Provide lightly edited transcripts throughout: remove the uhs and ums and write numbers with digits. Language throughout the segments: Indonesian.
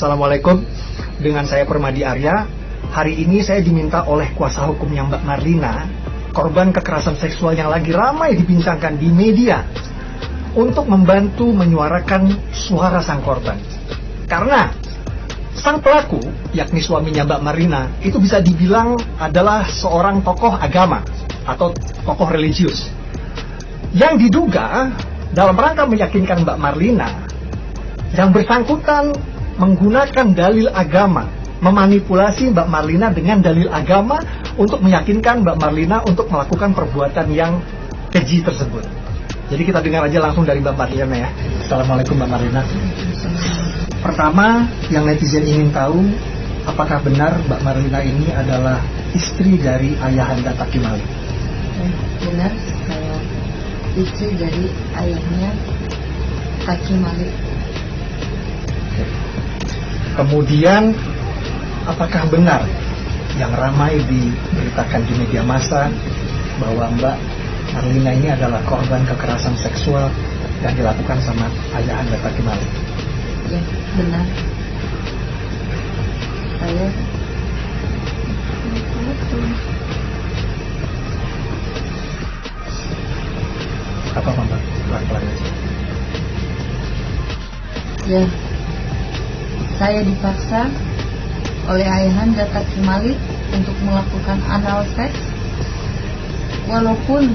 Assalamualaikum. Dengan saya Permadi Arya. Hari ini saya diminta oleh kuasa hukumnya Mbak Marlina, korban kekerasan seksual yang lagi ramai dibincangkan di media, untuk membantu menyuarakan suara sang korban. Karena sang pelaku, yakni suaminya Mbak Marlina, itu bisa dibilang adalah seorang tokoh agama atau tokoh religius yang diduga dalam rangka meyakinkan Mbak Marlina, yang bersangkutan menggunakan dalil agama, memanipulasi Mbak Marlina dengan dalil agama untuk meyakinkan Mbak Marlina untuk melakukan perbuatan yang keji tersebut. Jadi kita dengar aja langsung dari Mbak Marlina ya. Assalamualaikum Mbak Marlina. Pertama, yang netizen ingin tahu, apakah benar Mbak Marlina ini adalah istri dari ayahanda Taki Malik? Benar, saya istri dari ayahnya Taki Malik. Kemudian, apakah benar yang ramai diberitakan di media massa bahwa Mbak Marlina ini adalah korban kekerasan seksual yang dilakukan sama ayahanda Taki Malik? Ya, benar. Saya Apa Mbak? Pelan-pelan aja. Ya, saya dipaksa oleh ayahanda Taki Malik untuk melakukan anal seks, walaupun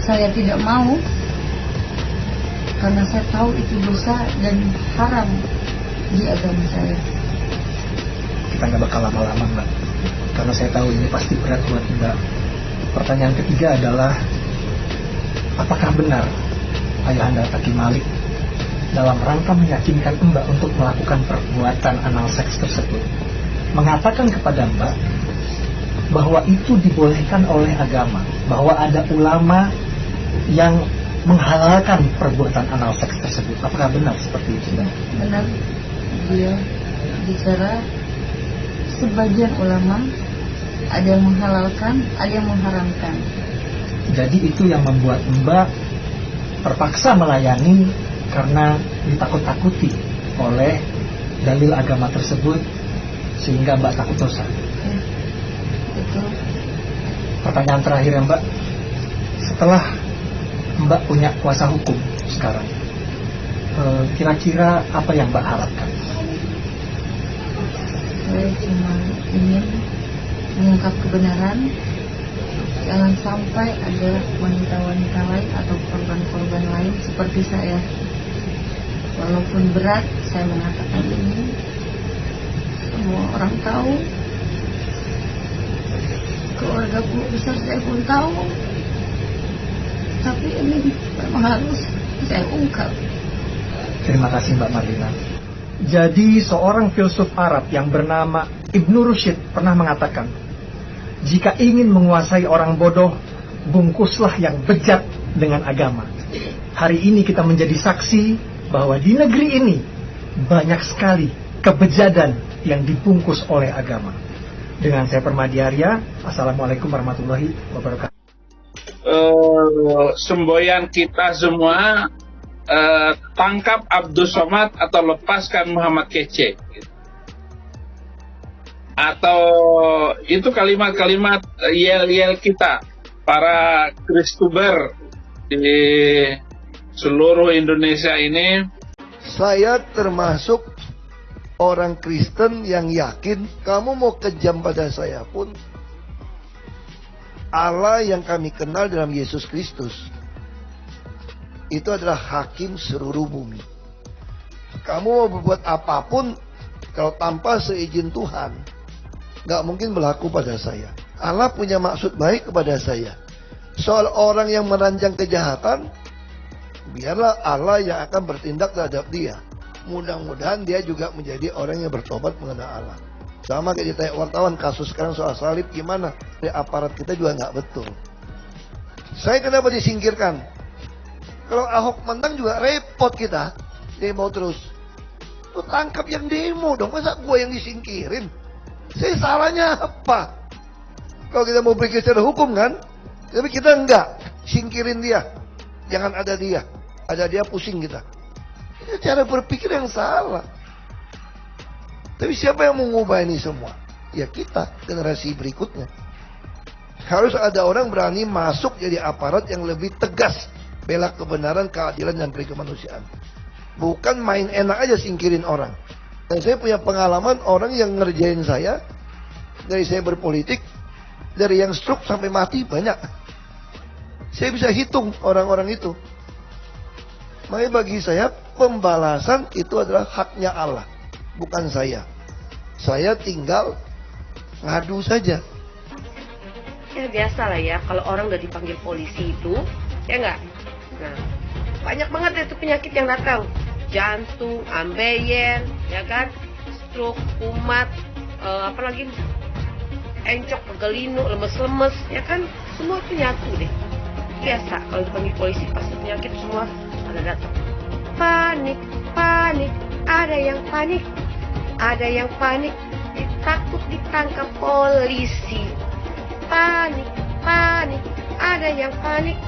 saya tidak mau, karena saya tahu itu dosa dan haram di agama saya. Kita nggak bakal lama-lama Mbak, karena saya tahu ini pasti berat buat Mbak. Pertanyaan ketiga adalah, apakah benar ayahanda Taki Malik dalam rangka meyakinkan Mbak untuk melakukan perbuatan anal seks tersebut mengatakan kepada Mbak bahwa itu dibolehkan oleh agama, bahwa ada ulama yang menghalalkan perbuatan anal seks tersebut? Apakah benar seperti itu Mbak? Benar, dia bicara sebagian ulama ada yang menghalalkan, ada yang mengharamkan. Jadi itu yang membuat Mbak terpaksa melayani karena ditakut-takuti oleh dalil agama tersebut, sehingga Mbak takut dosa. Ya, betul. Pertanyaan terakhir ya Mbak, setelah Mbak punya kuasa hukum sekarang, kira-kira apa yang Mbak harapkan? Saya cuma ingin mengungkap kebenaran. Jangan sampai ada wanita-wanita lain atau korban-korban lain seperti saya. Walaupun berat saya mengatakan ini, semua orang tahu, keluarga besar saya pun tahu, tapi ini memang harus saya ungkap. Terima kasih Mbak Marlina. Jadi seorang filsuf Arab yang bernama Ibnu Rushd pernah mengatakan, jika ingin menguasai orang bodoh, bungkuslah yang bejat dengan agama. Hari ini kita menjadi saksi bahwa di negeri ini banyak sekali kebejadan yang dibungkus oleh agama. Dengan saya Permadi Arya, Assalamualaikum warahmatullahi wabarakatuh. Semboyan kita semua, tangkap Abdul Somad atau lepaskan Muhammad Kece. Atau itu kalimat-kalimat yel-yel kita, para Kristuber di seluruh Indonesia ini. Saya termasuk orang Kristen yang yakin kamu mau kejam pada saya pun, Allah yang kami kenal dalam Yesus Kristus itu adalah hakim seluruh bumi. Kamu mau berbuat apapun, kalau tanpa seizin Tuhan, gak mungkin berlaku pada saya. Allah punya maksud baik kepada saya. Soal orang yang merancang kejahatan, biarlah Allah yang akan bertindak terhadap dia. Mudah-mudahan dia juga menjadi orang yang bertobat mengenal Allah. Sama kayak ditanya wartawan kasus sekarang soal salib, gimana? Di aparat kita juga nggak betul. Saya kenapa disingkirkan? Kalau Ahok menang juga repot kita. Demo terus. Tuh tangkap yang demo dong, masa gue yang disingkirin? Saya salahnya apa? Kalau kita mau berpikir secara hukum kan, tapi kita enggak, singkirin dia. Jangan ada dia pusing kita. Ini cara berpikir yang salah. Tapi siapa yang mengubah ini semua? Ya kita, generasi berikutnya. Harus ada orang berani masuk jadi aparat yang lebih tegas, bela kebenaran, keadilan, dan kemanusiaan. Bukan main enak aja singkirin orang. Dan saya punya pengalaman orang yang ngerjain saya, dari saya berpolitik, dari yang stroke sampai mati banyak. Saya bisa hitung orang-orang itu. Makanya bagi saya, pembalasan itu adalah haknya Allah, bukan saya. Saya tinggal ngadu saja. Ya biasa lah ya, kalau orang udah dipanggil polisi itu, ya nggak? Nah, banyak banget itu penyakit yang datang. Jantung, ambeien, ya kan? Stroke, kumat, apalagi encok, pegelinu, lemes-lemes, ya kan? Semua itu nyatu deh. Biasa kalau dipanggil polisi pasti penyakit semua ada datang. Panik, panik, ada yang panik, ada yang panik, takut ditangkap polisi. Panik, panik, ada yang panik,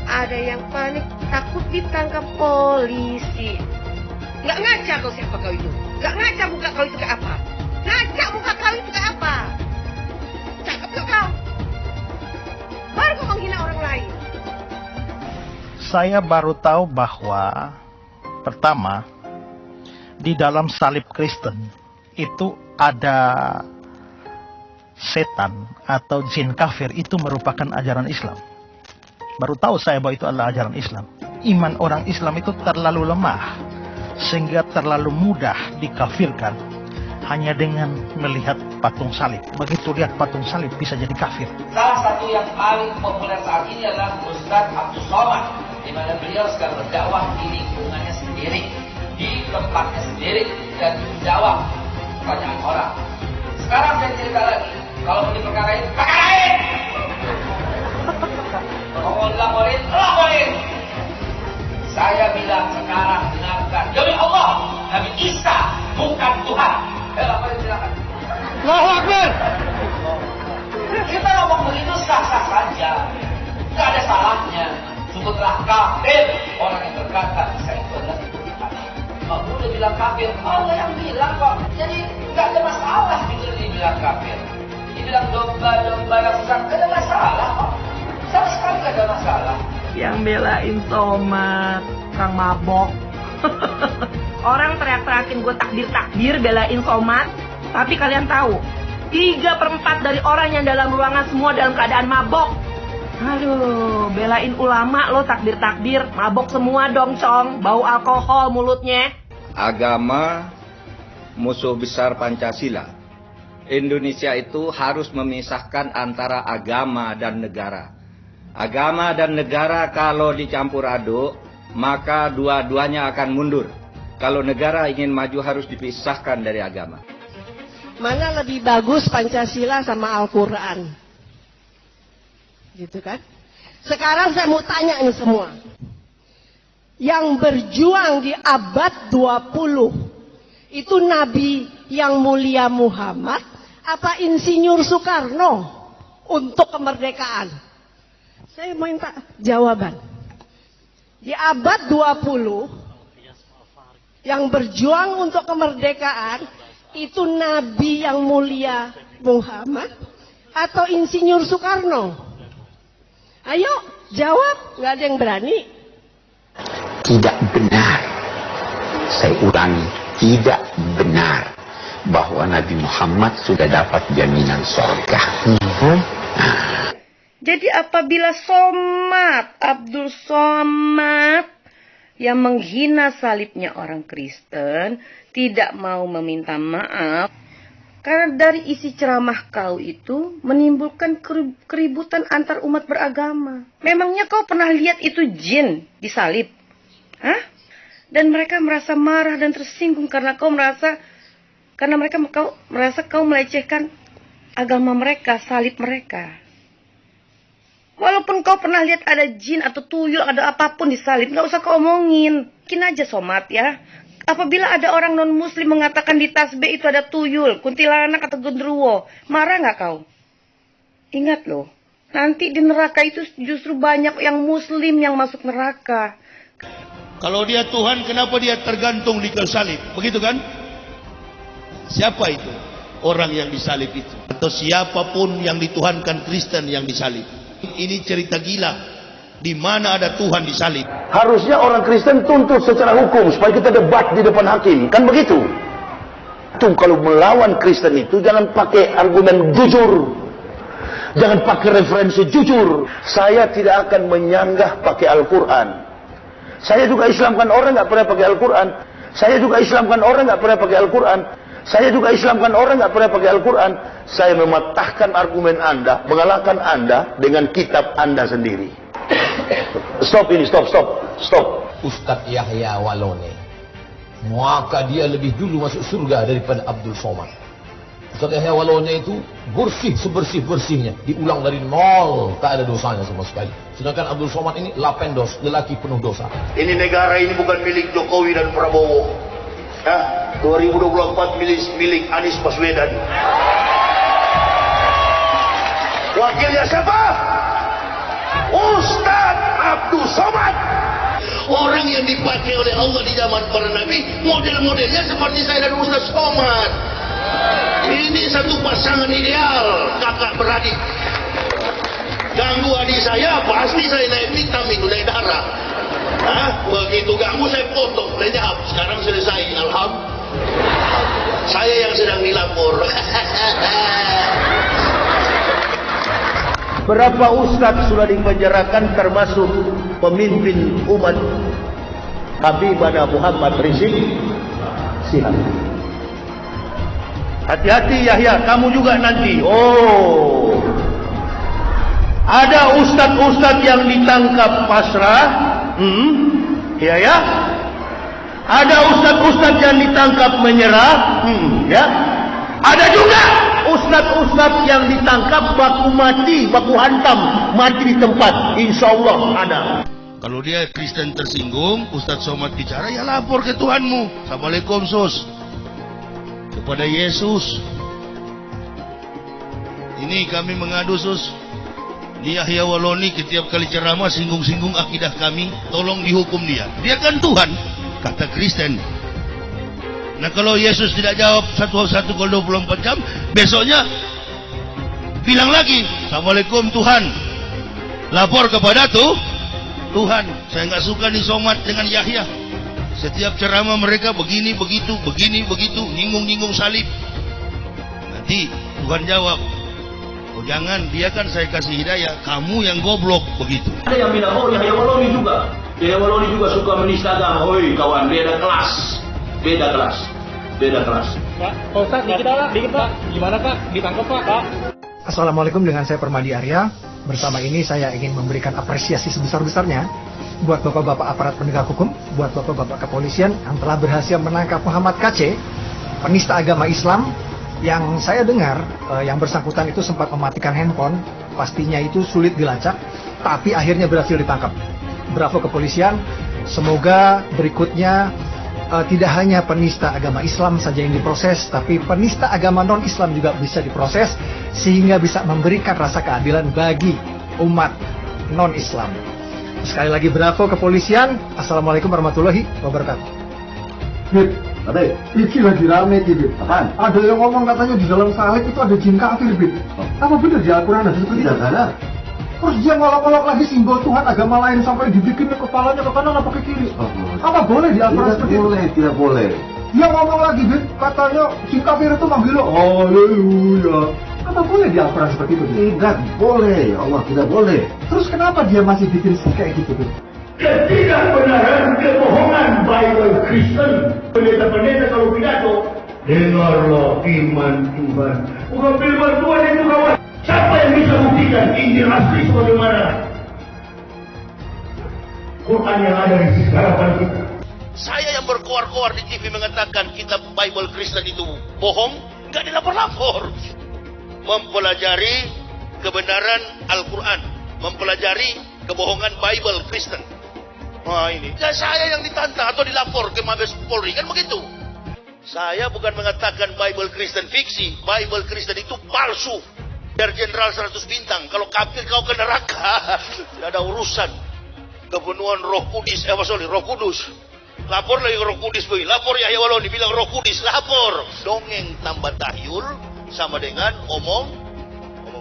ada yang panik, takut ditangkap polisi. Nggak ngaca kau siapa kau itu? Nggak ngaca muka kau itu kayak apa? Ngaca muka kau itu kayak apa? Cakep nggak kau? Baru kau menghina orang lain. Saya baru tahu bahwa pertama di dalam salib Kristen itu ada setan atau jin kafir, itu merupakan ajaran Islam. Baru tahu saya bahwa itu adalah ajaran Islam. Iman orang Islam itu terlalu lemah sehingga terlalu mudah dikafirkan hanya dengan melihat patung salib. Begitu lihat patung salib bisa jadi kafir. Salah satu yang paling populer saat ini adalah Ustadz Abdul Somad, di mana beliau sedang berdakwah di lingkungannya sendiri, di tempatnya sendiri, dan menjawab pertanyaan orang. Sekarang saya cerita lagi, kalau mau diperkarain, perkarain! Kalau mau laporin. Saya bilang sekarang dengarkan, demi Allah, Nabi Isa bukan Tuhan. Laporin silakan. Allahu Akbar. Kita ngomong begitu sah-sah saja, nggak ada salahnya. Sebutlah kafir orang yang berkata Isa itu adalah Tuhan. Kalau udah bilang kafir, Allah yang bilang kok. Jadi nggak ada masalah gitu dibilang kafir. Dibilang domba-domba yang besar, nggak ada masalah kok. Sama sekali nggak ada masalah. Yang belain Somad, Kang Mabok. Orang teriak-teriakin gue takdir-takdir belain Somad. Tapi kalian tahu, 3/4 dari orang yang dalam ruangan semua dalam keadaan mabok. Aduh, belain ulama lo takdir-takdir, mabok semua dong, Cong. Bau alkohol mulutnya. Agama musuh besar Pancasila. Indonesia itu harus memisahkan antara agama dan negara. Agama dan negara kalau dicampur aduk, maka dua-duanya akan mundur. Kalau negara ingin maju harus dipisahkan dari agama. Mana lebih bagus Pancasila sama Al-Quran? Gitu kan? Sekarang saya mau tanya ini semua. Yang berjuang di abad 20, itu Nabi yang mulia Muhammad apa Insinyur Soekarno untuk kemerdekaan? Saya minta jawaban. Di abad 20, yang berjuang untuk kemerdekaan, itu Nabi yang mulia Muhammad atau Insinyur Soekarno? Ayo jawab, nggak ada yang berani. Tidak benar, saya ulangi, tidak benar bahwa Nabi Muhammad sudah dapat jaminan surga. Jadi apabila Somad, Abdul Somad yang menghina salibnya orang Kristen, tidak mau meminta maaf, karena dari isi ceramah kau itu menimbulkan keributan antar umat beragama. Memangnya kau pernah lihat itu jin disalib? Hah? Dan mereka merasa marah dan tersinggung karena mereka merasa kau melecehkan agama mereka, salib mereka. Walaupun kau pernah lihat ada jin atau tuyul, ada apapun di salib, nggak usah kau omongin. Mungkin aja Somad ya. Apabila ada orang non-muslim mengatakan di tasbih itu ada tuyul, kuntilanak atau genderuwo, marah nggak kau? Ingat loh, nanti di neraka itu justru banyak yang muslim yang masuk neraka. Kalau dia Tuhan, kenapa dia tergantung di kayu salib? Begitu kan? Siapa itu? Orang yang disalib itu. Atau siapapun yang dituhankan Kristen yang disalib. Ini cerita gila. Di mana ada Tuhan disalib. Harusnya orang Kristen tuntut secara hukum supaya kita debat di depan hakim. Kan begitu? Tuh, kalau melawan Kristen itu jangan pakai argumen jujur. Jangan pakai referensi jujur. Saya tidak akan menyanggah pakai Al-Quran. Saya juga Islamkan orang nggak pernah pakai Al-Quran. Saya juga Islamkan orang nggak pernah pakai Al-Quran. Saya juga Islamkan orang nggak pernah pakai Al-Quran. Saya mematahkan argumen Anda, mengalahkan Anda dengan kitab Anda sendiri. Stop ini, stop. Ustadz Yahya Waloni, maka dia lebih dulu masuk surga daripada Abdul Somad. Ustadz Yahya Waloni itu bersih sebersih-bersihnya, diulang dari nol, tak ada dosanya sama sekali. Sedangkan Abdul Somad ini lapendos, lelaki penuh dosa. Ini negara ini bukan milik Jokowi dan Prabowo. 2024 milik Anies Baswedan. Wakilnya siapa? Ustadz Abdul Somad. Orang yang dipakai oleh Allah di zaman para nabi, model-modelnya seperti saya dan Ustadz Somad. Ini satu pasangan ideal, kakak beradik. Ganggu adik saya, pasti saya naik vitamin, naik darah. Begitu ganggu saya potong, lenyap. Sekarang selesai, alhamdulillah. Saya yang sedang dilapor. Berapa ustadz sudah dipenjarakan termasuk pemimpin umat Habibana Muhammad Rizik Sihab. Hati-hati Yahya, kamu juga nanti. Oh, ada ustadz-ustadz yang ditangkap pasrah. Ya. Ada ustadz-ustadz yang ditangkap menyerah. Ya. Ada juga ustadz-ustadz yang ditangkap baku mati, baku hantam, mati di tempat. Insya Allah ada. Kalau dia Kristen tersinggung, Ustadz Somad bicara, ya lapor ke Tuhanmu. Assalamualaikum sus. Kepada Yesus. Ini kami mengadu sus. Ini Yahya Waloni setiap kali ceramah singgung-singgung akidah kami. Tolong dihukum dia. Dia kan Tuhan, kata Kristen. Nah kalau Yesus tidak jawab satu-satu kalau 24 jam, besoknya bilang lagi, Assalamualaikum Tuhan. Lapor kepada Tuhan. Saya nggak suka nih Somad dengan Yahya. Setiap ceramah mereka begini begitu, nyinggung salib. Nanti Tuhan jawab, oh jangan, dia kan saya kasih hidayah, kamu yang goblok begitu. Ada yang bilang, oh Yahya Waloni juga. Yahya Waloni juga suka menista agama. Oi kawan, beda kelas. Pak Ustadz, dikit Pak. Gimana Pak? Ditangkap Pak? Assalamualaikum, dengan saya Permadi Arya. Bersama ini saya ingin memberikan apresiasi sebesar-besarnya buat bapak-bapak aparat penegak hukum, buat bapak-bapak kepolisian yang telah berhasil menangkap Muhammad KC, penista agama Islam, yang saya dengar yang bersangkutan itu sempat mematikan handphone, pastinya itu sulit dilacak, tapi akhirnya berhasil ditangkap. Bravo kepolisian, semoga berikutnya tidak hanya penista agama Islam saja yang diproses, tapi penista agama non-Islam juga bisa diproses, sehingga bisa memberikan rasa keadilan bagi umat non-Islam. Sekali lagi bravo kepolisian. Assalamualaikum warahmatullahi wabarakatuh. Bib, ini lagi rame Bib. Apaan? Ada yang ngomong katanya di dalam salib itu ada jin kafir, Bib. Apa benar di Al-Quran ada seperti itu? Tidak ada. Terus dia ngolok-ngolok lagi simbol Tuhan agama lain sampai dibikin kepalanya ke kanan apa ke kiri. Apa boleh di Al-Quran seperti itu? Tidak boleh. Dia ngomong lagi, Bib, katanya jin kafir itu manggil lo, haleluya. Apa boleh di Al-Quran seperti itu? Tidak boleh, Allah tidak boleh. Terus kenapa dia masih bikin kayak gitu, Bib? Ketidakbenaran, kebohongan Bible Kristen. Pendeta-pendeta kalau pidato, dengarlah firman Tuhan. Bukan firman Tuhan itu kawan. Siapa yang bisa buktikan Injil asli sebagaimana Quran yang ada di hadapan kita? Saya yang berkoar-koar di TV mengatakan kitab Bible Kristen itu bohong, nggak dilapor-lapor. Mempelajari kebenaran Al-Quran, mempelajari kebohongan Bible Kristen. Wah ini, ya saya yang ditantang atau dilapor ke Mabes Polri, kan begitu. Saya bukan mengatakan Bible Kristen fiksi, Bible Kristen itu palsu. Biar Jenderal 100 bintang, kalau kafir kau ke neraka. Tidak ada urusan. Kepenuhan Roh Kudus, Roh Kudus. Lapor lagi Roh Kudus, boy. Lapor Yahya Waloni bilang Roh Kudus, lapor. Dongeng tambah tahyul sama dengan omong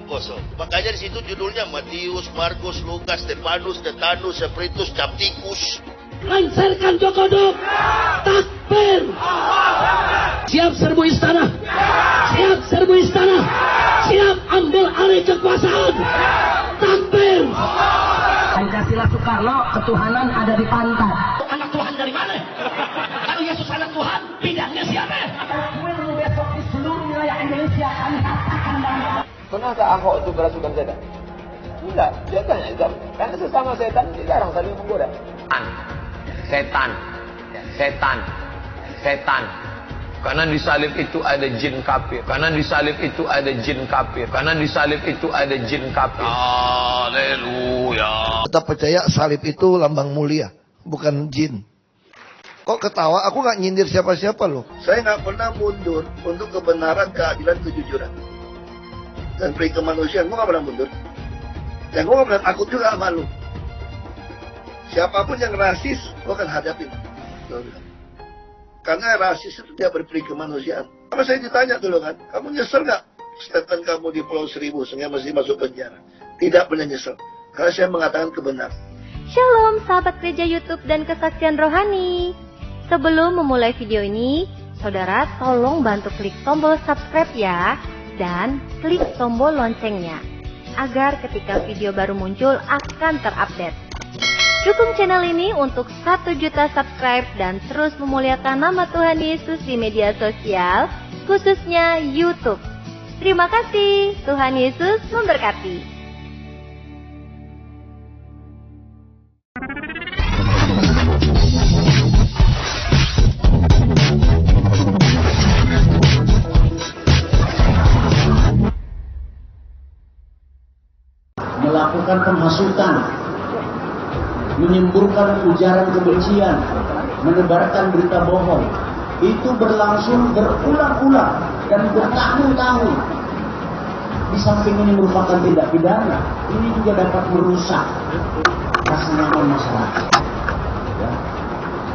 kosong. Makanya di situ judulnya Matius, Markus, Lukas, Stefanus, Stetanus, Spiritus, Captikus. Lancarkan Jokodok. Takbir. Siap serbu istana. Siap serbu istana. Siap ambil alih kekuasaan. Takbir. Pancasila Soekarno, ketuhanan ada di pantat. Anak Tuhan dari mana? Kalau Yesus anak Tuhan, bidangnya siapa? Besok di seluruh wilayah Indonesia kami katakan bahwa pernah tak Ahok itu kerasukan setan? Enggak, dia tanya itu. Karena sesama setan dilarang saling menggoda. Setan. Karena di salib itu ada jin kafir. Haleluya. Tetap percaya salib itu lambang mulia, bukan jin. Kok ketawa? Aku nggak nyindir siapa-siapa loh. Saya nggak pernah mundur untuk kebenaran, keadilan, kejujuran. Dan peri kemanusiaan, gue gak pernah mundur. Dan gue gak pernah takut juga sama lu. Siapapun yang rasis, gue akan hadapin. Karena rasis itu dia berperi kemanusiaan. Sama saya ditanya dulu kan, kamu nyesel gak statement kamu di Pulau Seribu sehingga masih masuk penjara? Tidak pernah nyesel, karena saya mengatakan kebenaran. Shalom sahabat gereja YouTube dan kesaksian rohani. Sebelum memulai video ini, saudara tolong bantu klik tombol subscribe ya. Dan klik tombol loncengnya agar ketika video baru muncul akan terupdate. Dukung channel ini untuk 1 juta subscribe dan terus memuliakan nama Tuhan Yesus di media sosial, khususnya YouTube. Terima kasih, Tuhan Yesus memberkati. Melakukan penghasutan, menyemburkan ujaran kebencian, menebarkan berita bohong, itu berlangsung berulang-ulang dan bertahun-tahun. Di samping ini merupakan tindak pidana, ini juga dapat merusak rasa nyaman masyarakat, ya.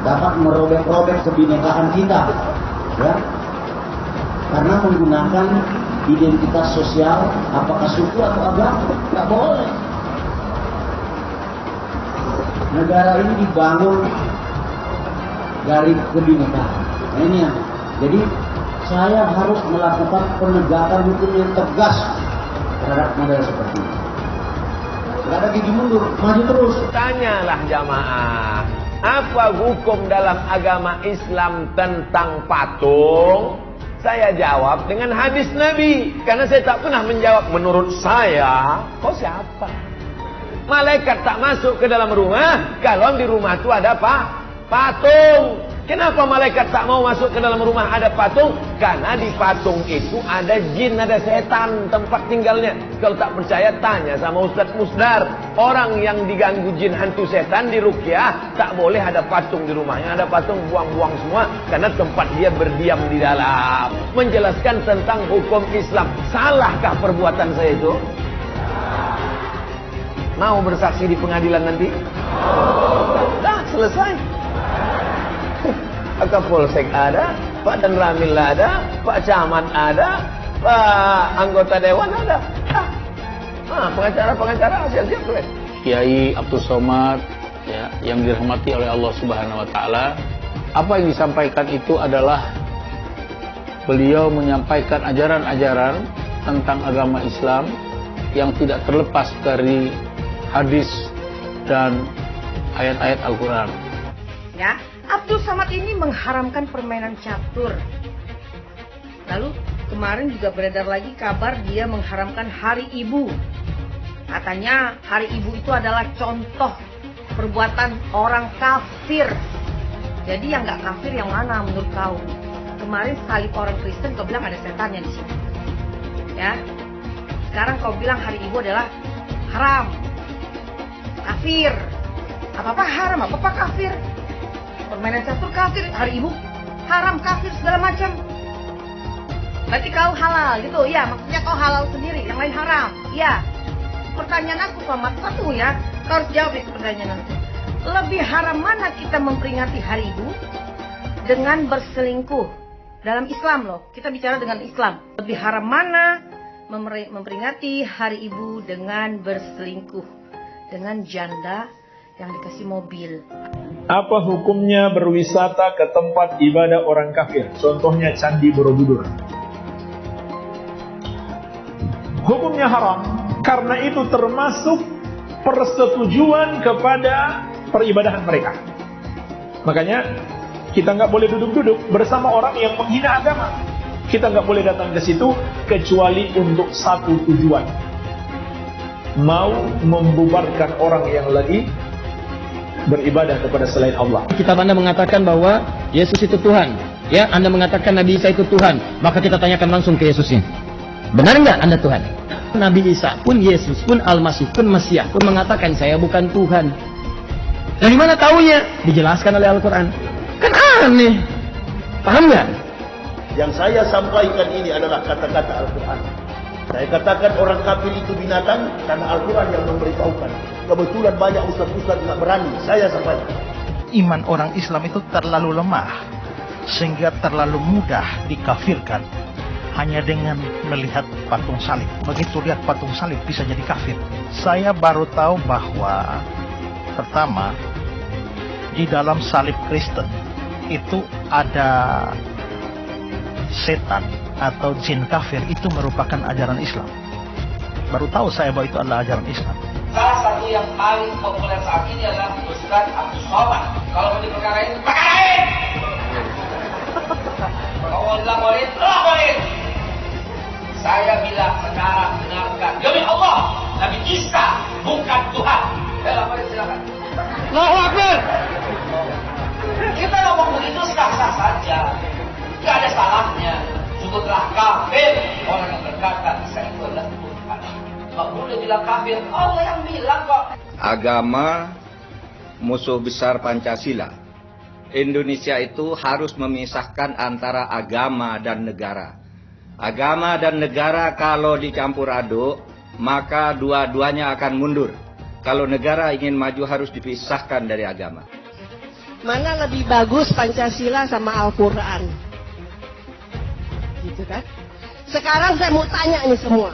Dapat merobek-robek kebinekaan kita, ya. Karena menggunakan identitas sosial, apakah suku atau agama, nggak boleh. Negara ini dibangun dari kebinekaan. Nah, ini yang jadi saya harus melakukan penegakan hukum yang tegas terhadap model seperti ini. Nggak ada gigi mundur, maju terus. Tanyalah jamaah, apa hukum dalam agama Islam tentang patung? Saya jawab dengan hadis Nabi. Karena saya tak pernah menjawab menurut saya. Kau siapa? Malaikat tak masuk ke dalam rumah kalau di rumah itu ada patung. Kenapa malaikat tak mau masuk ke dalam rumah ada patung? Karena di patung itu ada jin, ada setan tempat tinggalnya. Kalau tak percaya tanya sama Ustadz Musdar. Orang yang diganggu jin hantu setan di ruqyah tak boleh ada patung di rumahnya. Ada patung buang-buang semua karena tempat dia berdiam di dalam. Menjelaskan tentang hukum Islam. Salahkah perbuatan saya itu? Mau bersaksi di pengadilan nanti? Dah selesai. Pak Kapolsek ada, Pak Danramil ada, Pak Camat ada, Pak anggota dewan ada. Pengacara siap-siap tuh. Kiai Abdul Somad ya, yang dirahmati oleh Allah Subhanahu wa taala. Apa yang disampaikan itu adalah beliau menyampaikan ajaran-ajaran tentang agama Islam yang tidak terlepas dari hadis dan ayat-ayat Al-Qur'an. Ya, Abdul Somad ini mengharamkan permainan catur. Lalu kemarin juga beredar lagi kabar dia mengharamkan Hari Ibu. Katanya Hari Ibu itu adalah contoh perbuatan orang kafir. Jadi yang nggak kafir yang mana menurut kau? Kemarin salib orang Kristen kau bilang ada setannya di sini. Ya, sekarang kau bilang Hari Ibu adalah haram, kafir. Apa-apa haram, apa-apa kafir. Permainan catur kafir, Hari Ibu haram, kafir, segala macam. Berarti kau halal gitu, ya? Maksudnya kau halal sendiri, yang lain haram, ya? Pertanyaan aku Somad satu ya, kau harus jawab itu pertanyaan aku. lebih haram mana kita memperingati hari ibu dengan berselingkuh? Dalam Islam loh, kita bicara dengan Islam. Lebih haram mana memperingati hari ibu dengan berselingkuh dengan janda yang dikasih mobil? Apa hukumnya berwisata ke tempat ibadah orang kafir? Contohnya Candi Borobudur. Hukumnya haram, karena itu termasuk persetujuan kepada peribadahan mereka. Makanya kita nggak boleh duduk-duduk bersama orang yang menghina agama. Kita nggak boleh datang ke situ kecuali untuk satu tujuan, mau membubarkan orang yang lagi beribadah kepada selain Allah. Kitab Anda mengatakan bahwa Yesus itu Tuhan. Ya, Anda mengatakan Nabi Isa itu Tuhan. Maka kita tanyakan langsung ke Yesusnya. Benar nggak Anda Tuhan? Nabi Isa pun Yesus pun Al-Masih pun Mesias pun mengatakan saya bukan Tuhan. Dari mana taunya? Dijelaskan oleh Al-Quran. Kan aneh. Paham nggak? Yang saya sampaikan ini adalah kata-kata Al-Quran. Saya katakan orang kafir itu binatang karena Al-Quran yang memberitahukan. Kebetulan banyak ustaz-ustaz tidak berani. Saya sampaikan. Iman orang Islam itu terlalu lemah sehingga terlalu mudah dikafirkan hanya dengan melihat patung salib. Begitu lihat patung salib bisa jadi kafir. Saya baru tahu bahwa pertama di dalam salib Kristen itu ada setan atau jin kafir. Itu merupakan ajaran Islam. Baru tahu saya bahwa itu adalah ajaran Islam. Salah satu yang paling populer saat ini adalah Ustaz Abdul Somad. Kalau di perkara ini, perkara lain. Kalau laporin, laporin. Saya bilang sekarang dengarkan. Demi Allah, Nabi Isa bukan Tuhan. Laporin silakan. Allahu Akbar. Kita ngomong begitu sah-sah saja. Gak ada salahnya. Sebutlah kafir orang yang berkata Isa itu adalah Tuhan. Gak boleh bilang kafir. Allah yang bilang kok. Agama musuh besar Pancasila. Indonesia itu harus memisahkan antara agama dan negara. Agama dan negara kalau dicampur aduk, maka dua-duanya akan mundur. Kalau negara ingin maju harus dipisahkan dari agama. Mana lebih bagus Pancasila sama Al-Quran? Gitu kan? Sekarang saya mau tanya ini semua.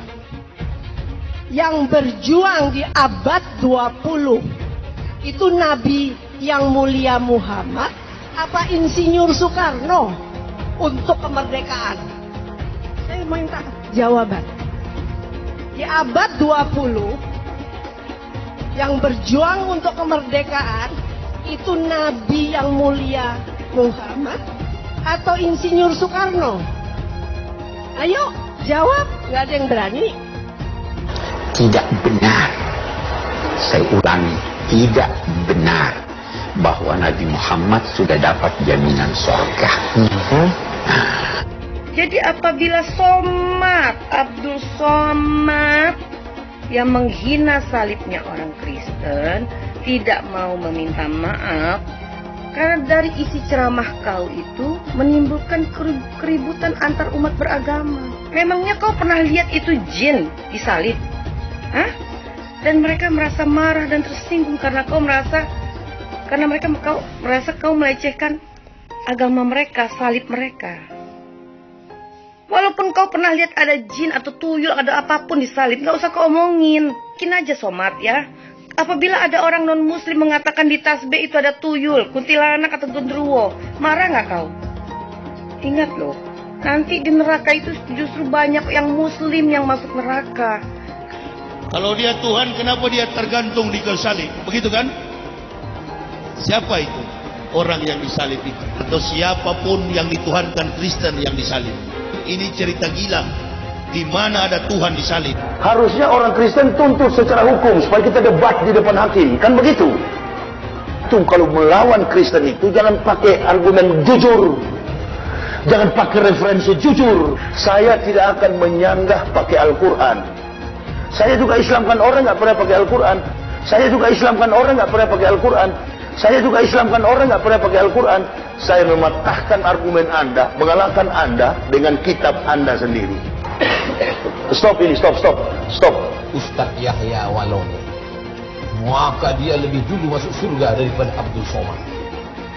Yang berjuang di abad 20 itu Nabi yang mulia Muhammad apa Insinyur Soekarno untuk kemerdekaan? Saya minta jawaban. Di abad 20 yang berjuang untuk kemerdekaan itu Nabi yang mulia Muhammad atau Insinyur Soekarno? Ayo jawab, nggak ada yang berani. Tidak benar, saya ulangi, tidak benar bahwa Nabi Muhammad sudah dapat jaminan surga. Jadi apabila Somad, Abdul Somad yang menghina salibnya orang Kristen tidak mau meminta maaf karena dari isi ceramah kau itu menimbulkan keributan antar umat beragama. Memangnya kau pernah lihat itu jin disalib? Hah? Dan mereka merasa marah dan tersinggung karena kau merasa kau melecehkan agama mereka, salib mereka. Walaupun kau pernah lihat ada jin atau tuyul, ada apapun di salib, nggak usah kau omongin. Mungkin aja Somad ya. Apabila ada orang non-muslim mengatakan di tasbih itu ada tuyul, kuntilanak atau genderuwo, marah nggak kau? Ingat loh, nanti di neraka itu justru banyak yang muslim yang masuk neraka. Kalau dia Tuhan, kenapa dia tergantung di kayu salib? Begitu kan? Siapa itu? Orang yang disalib itu. Atau siapapun yang dituhankan Kristen yang disalib. Ini cerita gila. Di mana ada Tuhan disalib? Harusnya orang Kristen tuntut secara hukum supaya kita debat di depan hakim. Kan begitu? Tuh kalau melawan Kristen itu jangan pakai argumen jujur. Jangan pakai referensi jujur. Saya tidak akan menyanggah pakai Al-Quran. Saya juga Islamkan orang nggak pernah pakai Al-Quran. Saya juga Islamkan orang nggak pernah pakai Al-Quran. Saya juga Islamkan orang nggak pernah pakai Al-Quran. Saya mematahkan argumen Anda, mengalahkan Anda dengan kitab Anda sendiri. Stop ini, stop. Ustaz Yahya Waloni maka dia lebih dulu masuk surga daripada Abdul Somad.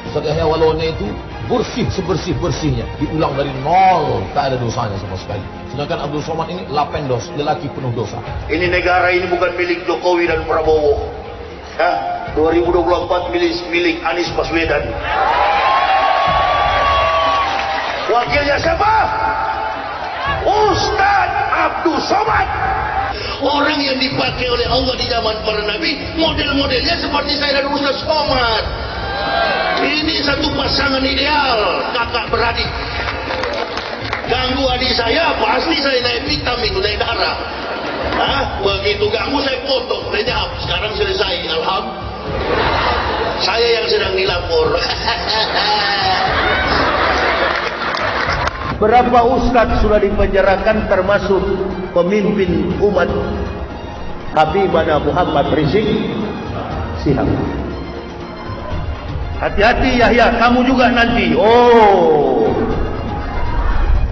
Ustaz Yahya Waloni itu bersih sebersih-bersihnya, diulang dari nol, tak ada dosanya sama sekali. Sedangkan Abdul Somad ini lapendos, lelaki penuh dosa. Ini negara ini bukan milik Jokowi dan Prabowo. 2024 milik Anies Baswedan. Wakilnya siapa? Ustadz Abdul Somad. Orang yang dipakai oleh Allah di zaman para nabi, model-modelnya seperti saya dan Ustadz Somad. Ini satu pasangan ideal, kakak beradik. Ganggu adik saya, pasti saya naik vitamin, naik darah. Begitu ganggu saya potong, lenyap. Sekarang selesai, alhamdulillah. Saya yang sedang dilapor. Berapa ustadz sudah dipenjarakan termasuk pemimpin umat Habibana Muhammad Rizik Sihab. Hati-hati Yahya, kamu juga nanti. Oh,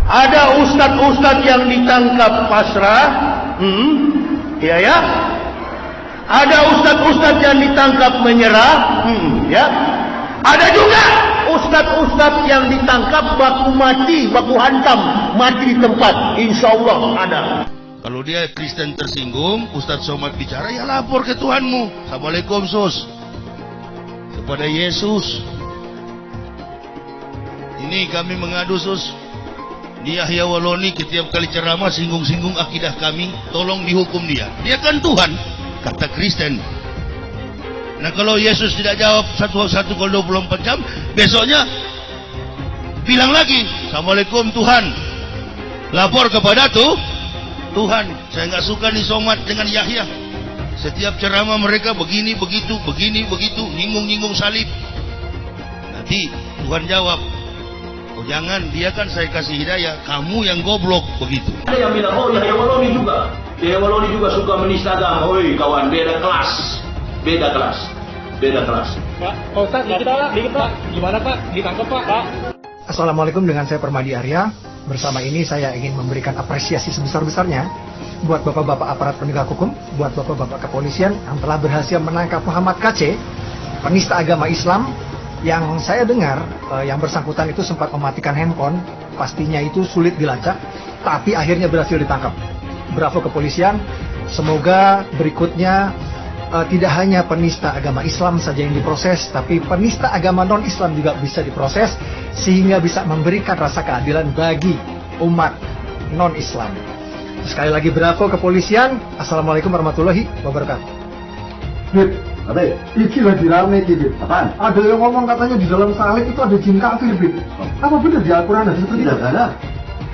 ada ustadz-ustadz yang ditangkap pasrah. Ya ya. Ada ustadz-ustadz yang ditangkap menyerah. Ya. Ada juga ustadz-ustadz yang ditangkap baku mati, baku hantam, mati di tempat. Insya Allah ada. Kalau dia Kristen tersinggung, Ustadz Somad bicara, ya lapor ke Tuhanmu. Assalamualaikum sus. Kepada Yesus. Ini kami mengadu sus. Di Yahya Waloni setiap kali ceramah singgung-singgung akidah kami, tolong dihukum dia. Dia kan Tuhan, kata Kristen. Nah kalau Yesus tidak jawab satu kali 24 jam, besoknya bilang lagi, Assalamualaikum Tuhan. Lapor kepada Tuhan. Saya nggak suka nih Somad dengan Yahya. Setiap ceramah mereka begini, begitu, nyinggung-nyinggung salib. Nanti Tuhan jawab, oh jangan, dia kan saya kasih hidayah, kamu yang goblok, begitu. Ada yang bilang, oh Yahya Waloni juga. Yahya Waloni juga suka menista agama. Oi kawan, beda kelas. Pak Ustaz, dikit Pak. Gimana Pak? Ditangkap Pak. Assalamualaikum, dengan saya Permadi Arya. Bersama ini saya ingin memberikan apresiasi sebesar-besarnya buat bapak-bapak aparat penegak hukum, buat bapak-bapak kepolisian yang telah berhasil menangkap Muhammad KC, penista agama Islam, yang saya dengar yang bersangkutan itu sempat mematikan handphone, pastinya itu sulit dilacak, tapi akhirnya berhasil ditangkap. Bravo kepolisian, semoga berikutnya tidak hanya penista agama Islam saja yang diproses, tapi penista agama non-Islam juga bisa diproses, sehingga bisa memberikan rasa keadilan bagi umat non-Islam. Sekali lagi bravo kepolisian. Assalamualaikum warahmatullahi wabarakatuh. Bib, iki lagi rame Bib. Apaan? Ada yang ngomong katanya di dalam salib itu ada jin kafir, Bib. Apa benar di Al-Quran ada seperti itu? Tidak ada.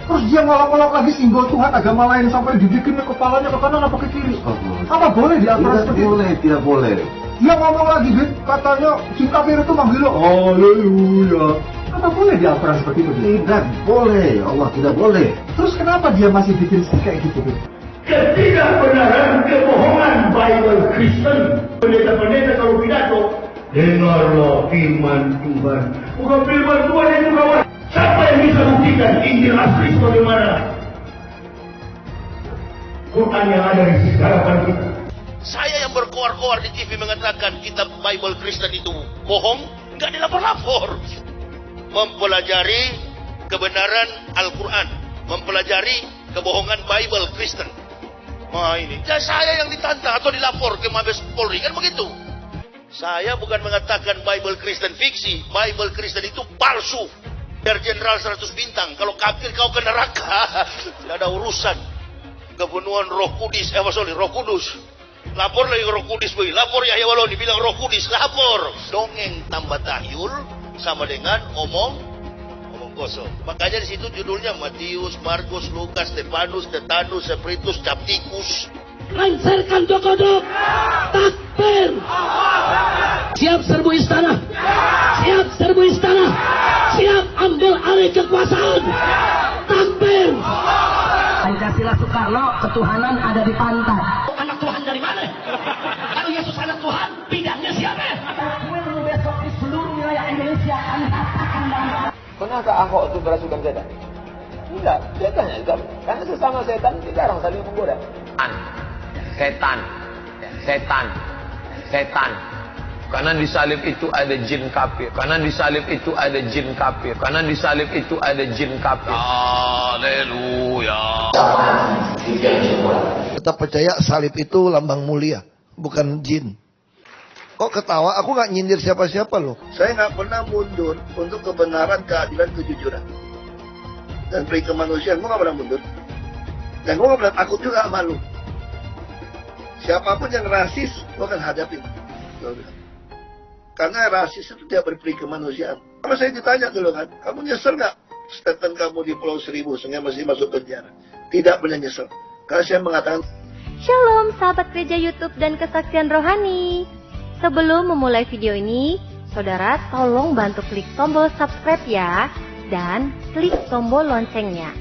Terus dia ngolok-ngolok lagi simbol Tuhan agama lain sampai dibikin kepalanya ke kanan apa ke kiri. Apa boleh di Al-Quran seperti itu? Tidak boleh. Dia ngomong lagi, Bib, katanya jin kafir itu manggil lo, haleluya. Apa boleh di Al-Quran seperti itu? Tidak boleh, Allah tidak boleh. Terus kenapa dia masih bikin kayak gitu, Bib? Ketidakbenaran, kebohongan Bible Kristen. Pendeta-pendeta kalau pidato, dengarlah firman Tuhan. Bukan firman Tuhan itu kawan. Siapa yang bisa buktikan Injil asli bagaimana? Quran yang ada di sekarang kita. Saya yang berkoar-koar di TV mengatakan kitab Bible Kristen itu bohong, nggak dilapor-lapor. Mempelajari kebenaran Al-Quran, mempelajari kebohongan Bible Kristen. Wah ini, ya saya yang ditantang atau dilapor ke Mabes Polri, kan begitu. Saya bukan mengatakan Bible Kristen fiksi, Bible Kristen itu palsu. Biar Jenderal 100 bintang, kalau kafir kau ke neraka, tidak ada urusan. Kepenuhan Roh Kudus, Roh Kudus. Lapor lagi Roh Kudus, boy. Lapor Yahya Waloni bilang Roh Kudus, lapor. Dongeng tambah tahyul sama dengan omong kosong. Makanya di situ judulnya Matius, Markus, Lukas, Stefanus, Tetanus, Spiritus, Captikus. Lancarkan dokodok, takbir. Siap serbu istana, siap serbu istana, siap ambil alih kekuasaan. Takbir. Pancasila Soekarno, ketuhanan ada di pantat. Anak Tuhan dari mana? Kalau Yesus anak Tuhan, bidangnya siapa? Besok di seluruh wilayah Indonesia kami katakan dalam. Pernahkah Ahok itu berasukan setan? Tidak, setannya juga. Karena sesama setan dilarang saling menggoda. Setan. setan. Karena di salib itu ada jin kafir. Karena di salib itu ada jin kafir. Karena di salib itu ada jin kafir. Haleluya. Tetap percaya salib itu lambang mulia, bukan jin. Kok ketawa? Aku nggak nyindir siapa-siapa loh. Saya nggak pernah mundur untuk kebenaran, keadilan, kejujuran. Dan peri kemanusiaan, gue nggak pernah mundur. Dan gue nggak pernah takut juga sama lu. Siapapun yang rasis, gue akan hadapin. Karena rasis itu tidak berperi kemanusiaan. Sama saya ditanya dulu kan, kamu nyesel nggak statement kamu di Pulau Seribu sehingga masih masuk penjara? Tidak pernah nyesel. Karena saya mengatakan, Shalom sahabat gereja YouTube dan kesaksian rohani. Sebelum memulai video ini, saudara tolong bantu klik tombol subscribe ya, dan klik tombol loncengnya,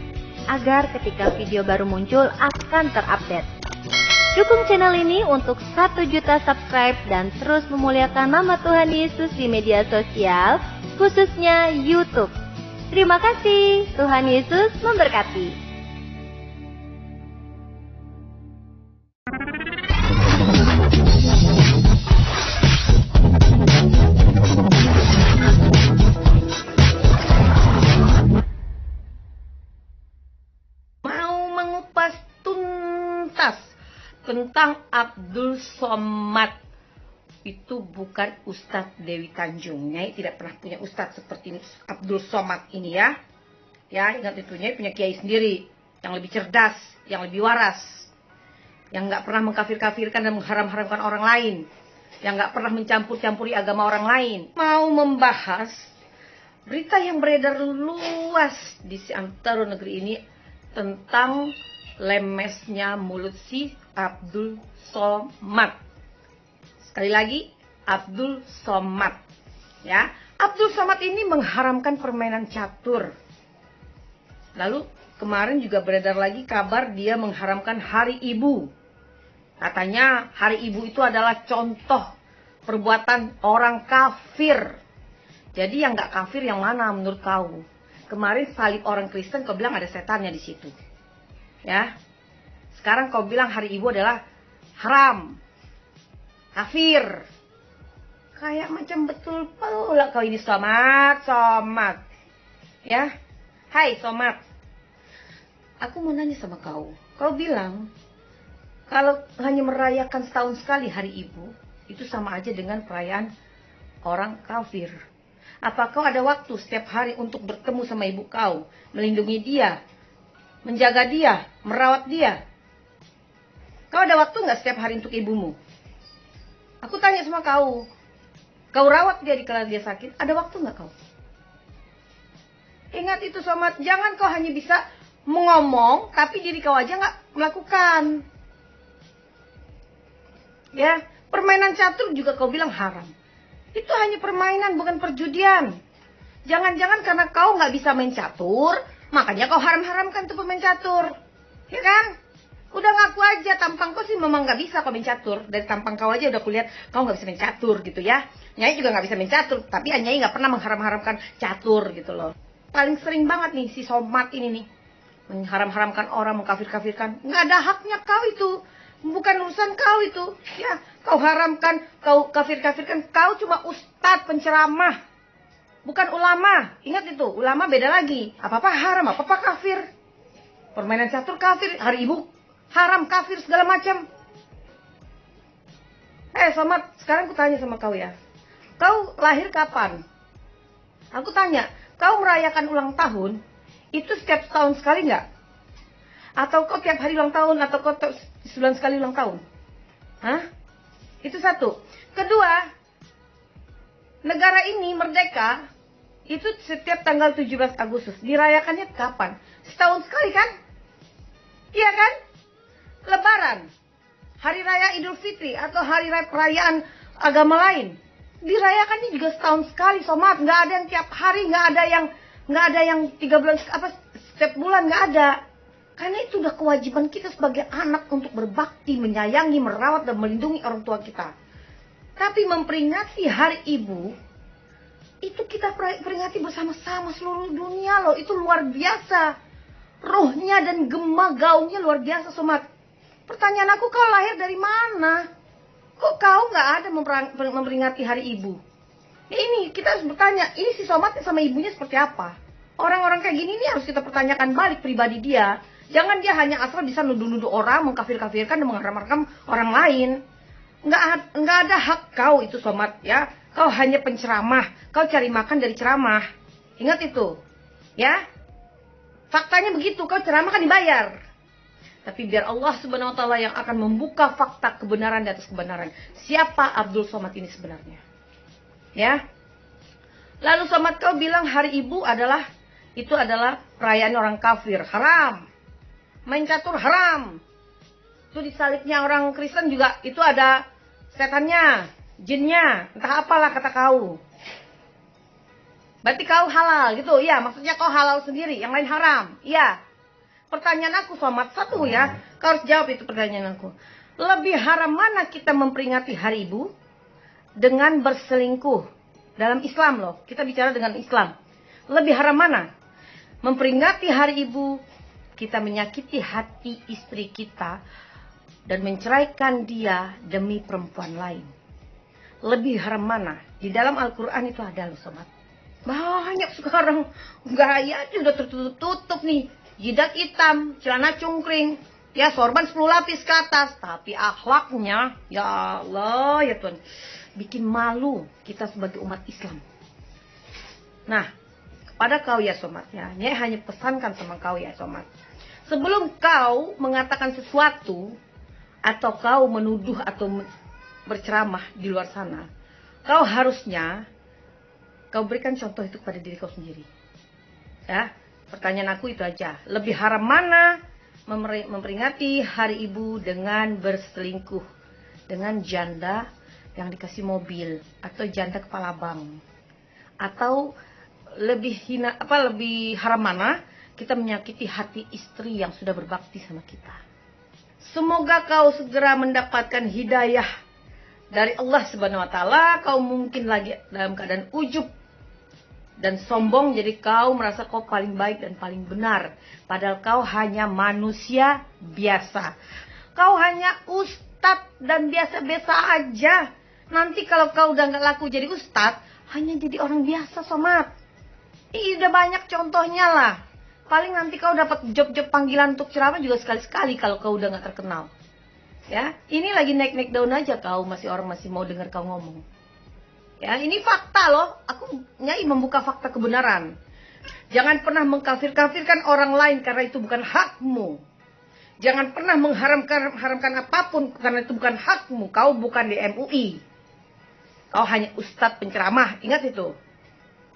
agar ketika video baru muncul akan terupdate. Dukung channel ini untuk 1 juta subscribe dan terus memuliakan nama Tuhan Yesus di media sosial, khususnya YouTube. Terima kasih, Tuhan Yesus memberkati. Tentang Abdul Somad. Itu bukan Ustadz Dewi Tanjung. Nyai tidak pernah punya Ustadz seperti ini, Abdul Somad ini ya. Ya, ingat itu, Nyai punya kiai sendiri yang lebih cerdas, yang lebih waras, yang nggak pernah mengkafir-kafirkan dan mengharam-haramkan orang lain, yang nggak pernah mencampur-campuri agama orang lain. Mau membahas berita yang beredar luas di seantero negeri ini tentang lemesnya mulut si Abdul Somad. Sekali lagi, Abdul Somad. Ya, Abdul Somad ini mengharamkan permainan catur. Lalu kemarin juga beredar lagi kabar dia mengharamkan Hari Ibu. Katanya Hari Ibu itu adalah contoh perbuatan orang kafir. Jadi yang nggak kafir yang mana menurut kau? Kemarin salib orang Kristen kau bilang ada setannya di situ. Ya. Sekarang kau bilang Hari Ibu adalah haram, kafir. Kayak macam betul pula kau ini Somad. Ya. Hai Somad. Aku mau nanya sama kau. Kau bilang kalau hanya merayakan setahun sekali Hari Ibu, itu sama aja dengan perayaan orang kafir. Apa kau ada waktu setiap hari untuk bertemu sama ibu kau, melindungi dia, menjaga dia, merawat dia? Kau ada waktu nggak setiap hari untuk ibumu? Aku tanya sama kau. Kau rawat dia di kala dia sakit, ada waktu nggak kau? Ingat itu Somad, jangan kau hanya bisa mengomong, tapi diri kau aja nggak melakukan. Ya, permainan catur juga kau bilang haram. Itu hanya permainan, bukan perjudian. Jangan-jangan karena kau nggak bisa main catur, makanya kau haram-haramkan tuh pemain catur. Ya kan? Udah ngaku aja, tampang kau sih memang nggak bisa kau main catur. Dari tampang kau aja udah kulihat kau nggak bisa main catur gitu ya. Nyai juga nggak bisa main catur, tapi Nyai nggak pernah mengharam-haramkan catur gitu loh. Paling sering banget nih si Somad ini nih mengharam-haramkan orang, mengkafir-kafirkan. Nggak ada haknya kau itu, bukan urusan kau itu. Ya, kau haramkan, kau kafir-kafirkan. Kau cuma ustadz penceramah, bukan ulama. Ingat itu, ulama beda lagi. Apa-apa haram, apa-apa kafir. Permainan catur kafir, Hari Ibu haram, kafir, segala macam. Somad, sekarang aku tanya sama kau ya. Kau lahir kapan? Aku tanya, kau merayakan ulang tahun, itu setiap tahun sekali nggak? Atau kau tiap hari ulang tahun, atau kau sebulan sekali ulang tahun? Hah? Itu satu. Kedua, negara ini merdeka, itu setiap tanggal 17 Agustus. Dirayakannya kapan? Setahun sekali kan? Iya kan? Lebaran, Hari Raya Idul Fitri atau Hari Raya perayaan agama lain, dirayakannya juga setahun sekali Somad. Nggak ada yang tiap hari, nggak ada yang 3 bulan setiap bulan, nggak ada. Karena itu udah kewajiban kita sebagai anak untuk berbakti, menyayangi, merawat dan melindungi orang tua kita. Tapi memperingati Hari Ibu itu kita peringati bersama-sama seluruh dunia loh. Itu luar biasa, rohnya dan gema gaungnya luar biasa Somad. Pertanyaan aku, kau lahir dari mana? Kok kau nggak ada memperingati Hari Ibu? Ya ini kita harus bertanya, ini si Somad sama ibunya seperti apa? Orang-orang kayak gini nih harus kita pertanyakan balik pribadi dia. Jangan dia hanya asal bisa nuduh-nuduh orang, mengkafir-kafirkan dan mengharam-haram orang lain. Nggak ada hak kau itu Somad ya. Kau hanya penceramah, kau cari makan dari ceramah. Ingat itu, ya. Faktanya begitu, kau ceramah kan dibayar. Tapi biar Allah Subhanahu wa Ta'ala yang akan membuka fakta kebenaran di atas kebenaran. Siapa Abdul Somad ini sebenarnya? Ya. Lalu Somad kau bilang Hari Ibu adalah perayaan orang kafir, haram. Main catur haram. Itu di salibnya orang Kristen juga itu ada setannya, jinnya, entah apalah kata kau. Berarti kau halal gitu, iya. Maksudnya kau halal sendiri, yang lain haram, iya. Pertanyaan aku Somad satu ya, kau harus jawab itu pertanyaan aku. Lebih haram mana kita memperingati Hari Ibu dengan berselingkuh dalam Islam loh? Kita bicara dengan Islam. Lebih haram mana? Memperingati Hari Ibu, kita menyakiti hati istri kita dan menceraikan dia demi perempuan lain. Lebih haram mana? Di dalam Al-Quran itu ada loh Somad. Banyak sekarang gaya udah tertutup-tutup nih. Jidat hitam, celana cungkring, ya sorban 10 lapis ke atas. Tapi akhlaknya, ya Allah ya Tuhan, bikin malu kita sebagai umat Islam. Nah, kepada kau ya Somad ya, Nyai hanya pesankan sama kau ya Somad. Sebelum kau mengatakan sesuatu, atau kau menuduh atau berceramah di luar sana, kau harusnya kau berikan contoh itu kepada diri kau sendiri. Ya, pertanyaan aku itu aja. Lebih haram mana memperingati Hari Ibu dengan berselingkuh dengan janda yang dikasih mobil atau janda kepala bank? Atau lebih haram mana kita menyakiti hati istri yang sudah berbakti sama kita? Semoga kau segera mendapatkan hidayah dari Allah Subhanahu wa Ta'ala. Kau mungkin lagi dalam keadaan ujub dan sombong, jadi kau merasa kau paling baik dan paling benar. Padahal kau hanya manusia biasa. Kau hanya ustadz dan biasa-biasa aja. Nanti kalau kau udah gak laku jadi ustadz, hanya jadi orang biasa Somad. Ini udah banyak contohnya lah. Paling nanti kau dapat job-job panggilan untuk ceramah juga sekali-sekali kalau kau udah gak terkenal. Ya, ini lagi naik-naik daun aja kau, orang masih mau dengar kau ngomong. Ya, ini fakta loh. Aku Nyai membuka fakta kebenaran. Jangan pernah mengkafir-kafirkan orang lain karena itu bukan hakmu. Jangan pernah mengharamkan apapun karena itu bukan hakmu. Kau bukan di MUI. Kau hanya ustadz penceramah. Ingat itu.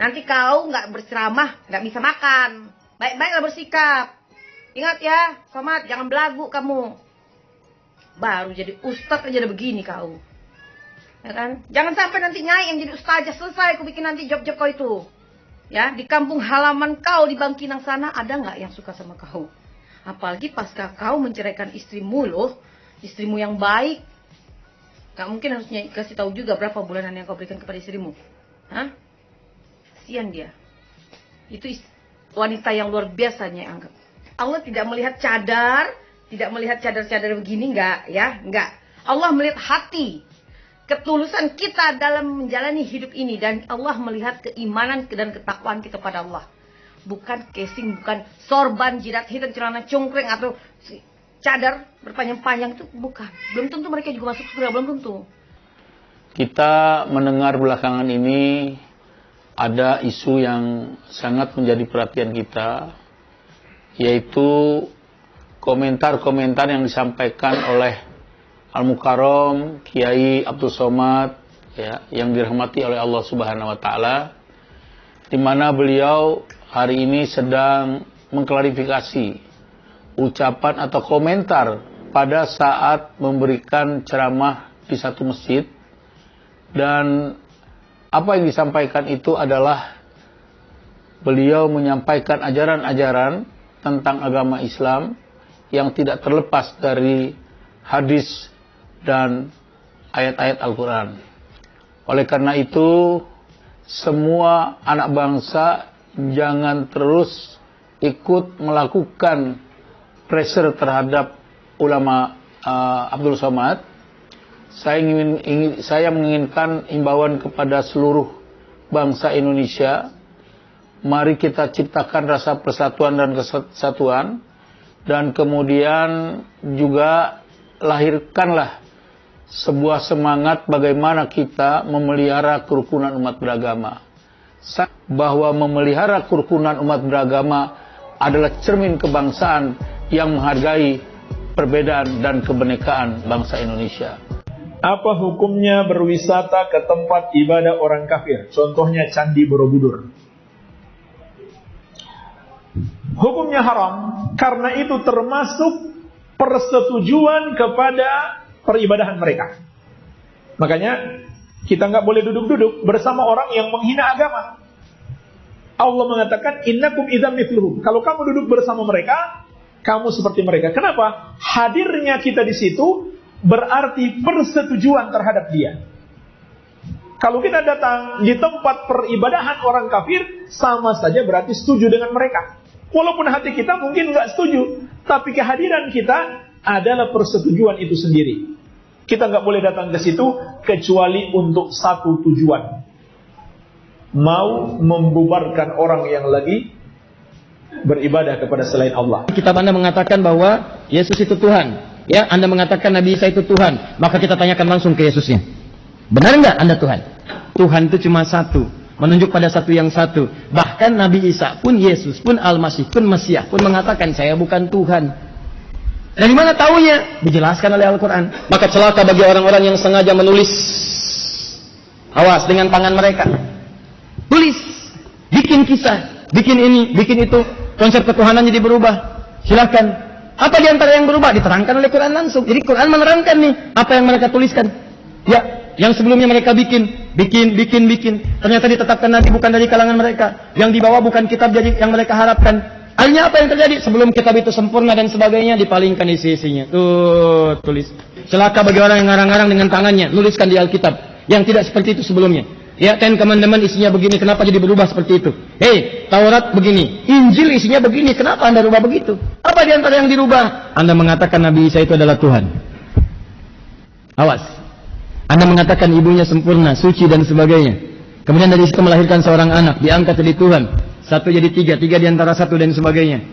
Nanti kau nggak berceramah, nggak bisa makan. Baik-baiklah bersikap. Ingat ya, Somad, jangan belagu kamu. Baru jadi ustadz aja udah begini kau. Ya kan? Jangan sampai nanti Nyai yang jadi ustazah, selesai aku bikin nanti job-job kau itu. Ya, di kampung halaman kau di Bangkinang sana ada nggak yang suka sama kau? Apalagi pasca kau menceraikan istrimu loh, istrimu yang baik. Gak mungkin harusnya kasih tahu juga berapa bulanan yang kau berikan kepada istrimu. Hah? Kasian dia. Itu wanita yang luar biasa Nyai anggap. Allah tidak melihat cadar, tidak melihat cadar-cadar begini, enggak ya, enggak. Allah melihat hati. Ketulusan kita dalam menjalani hidup ini. Dan Allah melihat keimanan dan ketakwaan kita pada Allah. Bukan casing, bukan sorban, jidat hitam, celana cungkring, atau cadar berpanjang-panjang itu bukan. Belum tentu mereka juga masuk surga, belum tentu. Kita mendengar belakangan ini ada isu yang sangat menjadi perhatian kita, yaitu komentar-komentar yang disampaikan oleh Al-Mukarram Kiai Abdul Somad ya, yang dirahmati oleh Allah Subhanahu wa Ta'ala, di mana beliau hari ini sedang mengklarifikasi ucapan atau komentar pada saat memberikan ceramah di satu masjid. Dan apa yang disampaikan itu adalah beliau menyampaikan ajaran-ajaran tentang agama Islam yang tidak terlepas dari hadis dan ayat-ayat Al-Quran. Oleh karena itu, semua anak bangsa jangan terus ikut melakukan pressure terhadap ulama Abdul Somad saya menginginkan imbauan kepada seluruh bangsa Indonesia. Mari kita ciptakan rasa persatuan dan kesatuan, dan kemudian juga lahirkanlah sebuah semangat bagaimana kita memelihara kerukunan umat beragama. Bahwa memelihara kerukunan umat beragama adalah cermin kebangsaan yang menghargai perbedaan dan kebinekaan bangsa Indonesia. Apa hukumnya berwisata ke tempat ibadah orang kafir? Contohnya Candi Borobudur. Hukumnya haram karena itu termasuk persetujuan kepada peribadahan mereka. Makanya kita nggak boleh duduk-duduk bersama orang yang menghina agama. Allah mengatakan innakum idzam mithluhum. Kalau kamu duduk bersama mereka, kamu seperti mereka. Kenapa? Hadirnya kita di situ berarti persetujuan terhadap dia. Kalau kita datang di tempat peribadahan orang kafir, sama saja berarti setuju dengan mereka. Walaupun hati kita mungkin nggak setuju, tapi kehadiran kita adalah persetujuan itu sendiri. Kita nggak boleh datang ke situ kecuali untuk satu tujuan. Mau membubarkan orang yang lagi beribadah kepada selain Allah. Kitab Anda mengatakan bahwa Yesus itu Tuhan. Ya, Anda mengatakan Nabi Isa itu Tuhan. Maka kita tanyakan langsung ke Yesusnya. Benar nggak Anda Tuhan? Tuhan itu cuma satu, menunjuk pada satu yang satu. Bahkan Nabi Isa pun, Yesus pun, Al-Masih pun, Mesias pun mengatakan saya bukan Tuhan. Dari mana taunya? Dijelaskan oleh Al-Quran. Maka celaka bagi orang-orang yang sengaja menulis. Awas dengan tangan mereka. Tulis, bikin kisah, bikin ini, bikin itu. Konsep ketuhanan jadi berubah. Silakan. Apa di antara yang berubah? Diterangkan oleh Quran langsung. Jadi Quran menerangkan nih apa yang mereka tuliskan. Ya, yang sebelumnya mereka bikin. Ternyata ditetapkan Nabi bukan dari kalangan mereka. Yang dibawa bukan kitab jadi yang mereka harapkan. Akhirnya apa yang terjadi? Sebelum kitab itu sempurna dan sebagainya, dipalingkan isi-isinya. Tuh, tulis. Celaka bagi orang yang ngarang-ngarang dengan tangannya, nuliskan di Alkitab. Yang tidak seperti itu sebelumnya. Ya, Ten Commandment isinya begini, kenapa jadi berubah seperti itu? Hei, Taurat begini, Injil isinya begini, kenapa Anda rubah begitu? Apa di antara yang dirubah? Anda mengatakan Nabi Isa itu adalah Tuhan. Awas. Anda mengatakan ibunya sempurna, suci dan sebagainya. Kemudian dari situ melahirkan seorang anak, diangkat jadi Tuhan. Satu jadi tiga di antara satu dan sebagainya.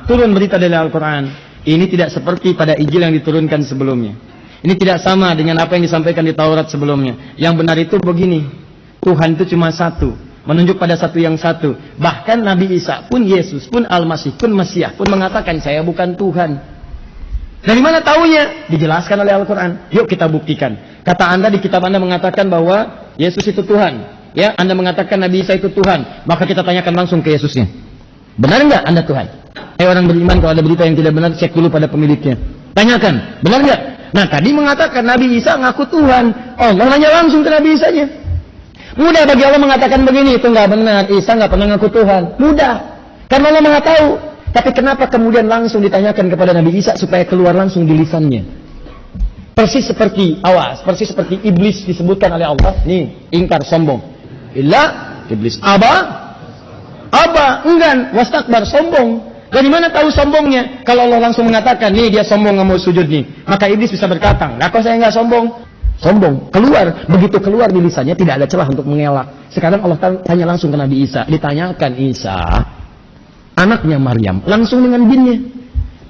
Turun berita dari Al-Quran. Ini tidak seperti pada Injil yang diturunkan sebelumnya. Ini tidak sama dengan apa yang disampaikan di Taurat sebelumnya. Yang benar itu begini. Tuhan itu cuma satu, menunjuk pada satu yang satu. Bahkan Nabi Isa pun, Yesus pun, Al-Masih pun, Mesias pun mengatakan saya bukan Tuhan. Dari mana taunya? Dijelaskan oleh Al-Quran. Yuk kita buktikan. Kata Anda di kitab Anda mengatakan bahwa Yesus itu Tuhan. Ya, Anda mengatakan Nabi Isa itu Tuhan. Maka kita tanyakan langsung ke Yesusnya. Benar nggak Anda Tuhan? Orang beriman kalau ada berita yang tidak benar, cek dulu pada pemiliknya. Tanyakan, benar nggak? Nah, tadi mengatakan Nabi Isa ngaku Tuhan. Allah nanya langsung ke Nabi Isa-nya. Mudah bagi Allah mengatakan begini, itu nggak benar. Isa nggak pernah ngaku Tuhan. Mudah, karena Allah Maha tahu. Tapi kenapa kemudian langsung ditanyakan kepada Nabi Isa supaya keluar langsung di lisannya? Persis seperti persis seperti iblis disebutkan oleh Allah. Nih, ingkar, sombong. Illa iblis aba enggan, wastakbar, sombong. Dari mana tahu sombongnya? Kalau Allah langsung mengatakan, nih dia sombong nggak mau sujud nih, maka iblis bisa berkata, nggak kok saya nggak sombong. Sombong, keluar. Begitu keluar di lisannya tidak ada celah untuk mengelak. Sekarang Allah tanya langsung ke Nabi Isa. Ditanyakan Isa, anaknya Maryam, langsung dengan binnya.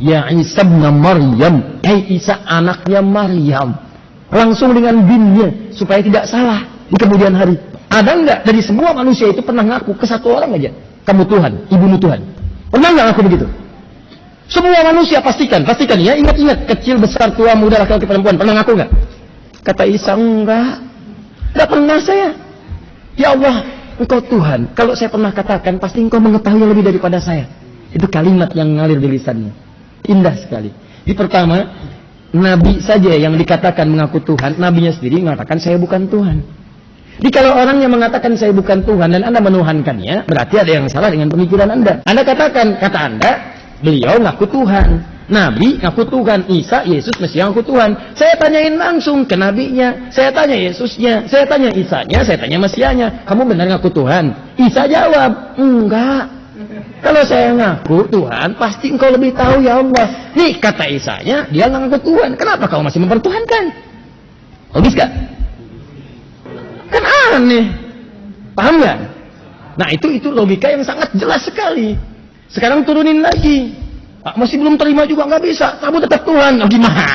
Ya Isa bin Maryam, hai Isa anaknya Maryam. Langsung dengan binnya supaya tidak salah di kemudian hari. Ada enggak dari semua manusia itu pernah ngaku ke satu orang aja? Kamu Tuhan, ibumu Tuhan. Pernah enggak ngaku begitu? Semua manusia pastikan ya, ingat-ingat, kecil, besar, tua, muda, laki-laki, perempuan, pernah ngaku enggak? Kata Isa, enggak pernah saya. Ya Allah, Engkau Tuhan. Kalau saya pernah katakan, pasti Engkau mengetahui lebih daripada saya. Itu kalimat yang ngalir di lisannya. Indah sekali. Di pertama, Nabi saja yang dikatakan mengaku Tuhan, Nabinya sendiri mengatakan saya bukan Tuhan. Jadi kalau orang yang mengatakan saya bukan Tuhan dan Anda menuhankannya, berarti ada yang salah dengan pemikiran Anda. Anda katakan, kata Anda, beliau ngaku Tuhan. Nabi ngaku Tuhan, Isa, Yesus, Mesias ngaku Tuhan. Saya tanyain langsung ke nabinya, saya tanya Yesusnya, saya tanya Isanya, saya tanya Mesiasnya, kamu benar ngaku Tuhan? Isa jawab, enggak. Kalau saya ngaku Tuhan, pasti engkau lebih tahu ya Allah. Nih kata Isanya, dia ngaku Tuhan. Kenapa kau masih mempertuhankan? Logis gak? Kan aneh. Paham gak? Nah itu logika yang sangat jelas sekali. Sekarang turunin lagi. Masih belum terima juga nggak bisa. Kamu tetap Tuhan. Gimana?